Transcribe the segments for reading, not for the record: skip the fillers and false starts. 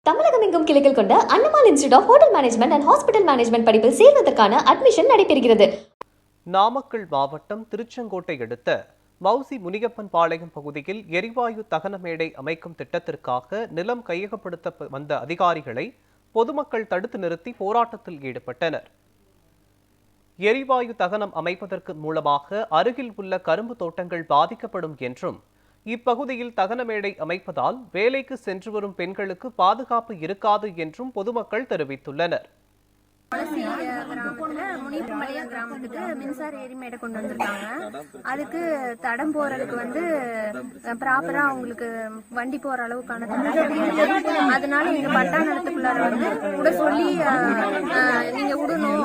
தமிழகம் எங்கும் கிளைகள் கொண்ட Annamal institute of hotel management and hospital management படிப்பில் சேர்வதற்கான அட்மிஷன் நடைபெறுகிறது. நாமக்கல் மாவட்டம் திருச்செங்கோட்டை அடுத்த மௌசி முனியப்பன் பாளையம் பகுதியில் எரிவாயு தகன மேடை அமைக்கும் திட்டத்திற்காக நிலம் கையகப்படுத்த வந்த அதிகாரிகளை பொதுமக்கள் தடுத்து நிறுத்தி போராட்டத்தில் ஈடுபட்டனர். எரிவாயு தகனம் அமைப்பதற்கு மூலமாக அருகில் உள்ள கரும்பு தோட்டங்கள் பாதிக்கப்படும் என்றும், இப்பகுதியில் தகன மேடை அமைப்பதால் வேலைக்கு சென்று வரும் பெண்களுக்கு பாதுகாப்பு இருக்காது என்றும் பொதுமக்கள் தெரிவித்துள்ளனர். கிராமத்துக்கு மின்சார எரிமேடை கொண்டு வந்திருக்காங்க. அதுக்கு தடம் போறதுக்கு ப்ராப்பரா அவங்களுக்கு வண்டி போற அளவுக்கான தடம், அதனால எங்க பட்டா நிலத்துக்குள்ளார விட சொல்லி நீங்க விடணும்,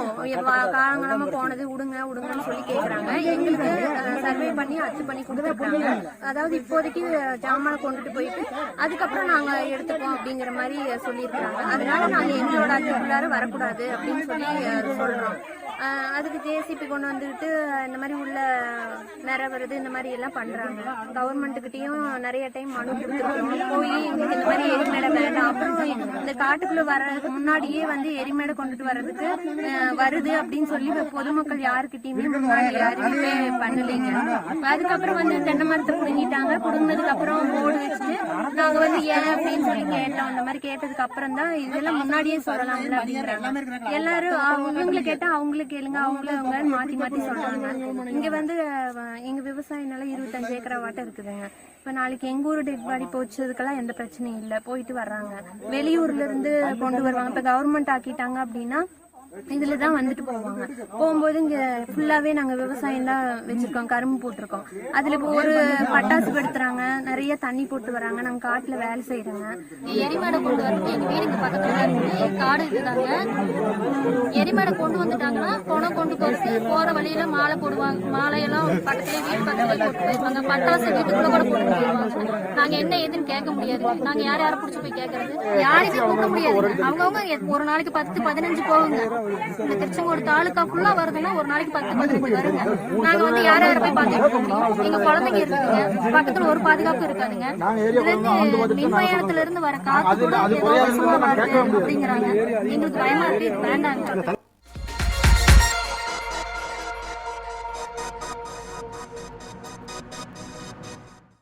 காலங்காலமா போனது விடுங்கன்னு சொல்லி கேக்குறாங்க. எங்களுக்கு சர்வே பண்ணி அச்சு பண்ணி கொடுத்துருக்காங்க. அதாவது இப்போதைக்கு ஜாமான கொண்டுட்டு போயிட்டு அதுக்கப்புறம் நாங்க எடுத்துப்போம் அப்படிங்கிற மாதிரி சொல்லியிருக்காங்க. அதனால நாங்க எங்களோட அச்சுக்குள்ளார வரக்கூடாது அப்படின்னு சொல்லி சொல்றோம். அதுக்கு ஜேசிபி கொண்டு வந்துட்டு இந்த மாதிரி உள்ள நிறவருது இந்த மாதிரி எல்லாம் பண்றாங்க. கவர்மெண்ட்டுக்கிட்டையும் நிறைய டைம் மனு கொடுத்துருக்கோம். போய் எங்களுக்கு இந்த மாதிரி எரிமேடை வேண்டாம், அப்புறம் இந்த காட்டுக்குள்ள வர்றதுக்கு முன்னாடியே எரிமேடை கொண்டுட்டு வர்றதுக்கு வருது அப்படின்னு சொல்லி பொதுமக்கள் யாருக்கிட்டையுமே முன்னாடி யாருமே பண்ணலைங்க. அதுக்கப்புறம் தென்னை மரத்தை புடுங்கிட்டாங்க. புடுங்கினதுக்கு அப்புறம் போர்டு வச்சுட்டு நாங்க ஏன் அப்படின்னு சொல்லி கேட்டோம். அந்த மாதிரி கேட்டதுக்கு அப்புறம் தான் இதெல்லாம் முன்னாடியே சொல்லலாம்ல அப்படிங்கிறாங்க. எல்லாரும் அவங்களை கேட்டா அவங்களுக்கு கேளுங்க, அவங்க மாத்தி மாத்தி சொல்றாங்க. இங்க எங்க விவசாய நிலம் 25 ஏக்கரா வாட்டம் இருக்குதுங்க. இப்ப நாளைக்கு எங்க ஊரு டெட் பாடி போச்சதுக்கெல்லாம் எந்த பிரச்சனையும் இல்ல, போயிட்டு வர்றாங்க. வெளியூர்ல இருந்து கொண்டு வருவாங்க. இப்ப கவர்மெண்ட் ஆக்கிட்டாங்க அப்படின்னா இதுலதான் வந்துட்டு போவாங்க. போகும்போது இங்க ஃபுல்லாவே நாங்க விவசாயம் தான் வச்சிருக்கோம், கரும்பு போட்டிருக்கோம். அதுல இப்போ ஒரு பட்டாசு படுத்துறாங்க, நிறைய தண்ணி போட்டு வராங்க. நாங்க காட்டுல வேலை செய்யறோங்க. எரிமேடை கொண்டு வரது எங்க வீடுக்கு பக்கத்துல காடு இருக்குதாங்க. எரிமேடை கொண்டு வந்துட்டாங்கன்னா பணம் கொண்டு போட்டு போற வழியில மாலை போடுவாங்க. மாலையெல்லாம் பக்கத்துல வீடு பக்கத்துல போட்டு போயிருவாங்க. பட்டாசு வீட்டுக்குள்ள கூட போட்டு போயிருவாங்க. நாங்க என்ன ஏதுன்னு கேட்க முடியாது. நாங்க யாரை புடிச்சு போய் கேட்கறது, யாருமே கூப்பிட முடியாது. அவங்கவுங்க ஒரு நாளைக்கு 10-15 போகுங்க. இந்த திருச்செங்கோடு தாலுக்கா ஃபுல்லா வருதுன்னா ஒரு நாளைக்கு 10-15 வருங்க. நாங்க யார போய் பாத்துட்டு முடியும். எங்க குழந்தைங்க இருக்குதுங்க, பக்கத்துல ஒரு பாதுகாப்பு இருக்காதுங்க. இதுல இருந்து மின்மயானத்துல இருந்து வர காத்து கூட ஏதோ அப்படிங்கிறாங்க. எங்களுக்கு பயமா இருக்கு, வேண்டாங்க.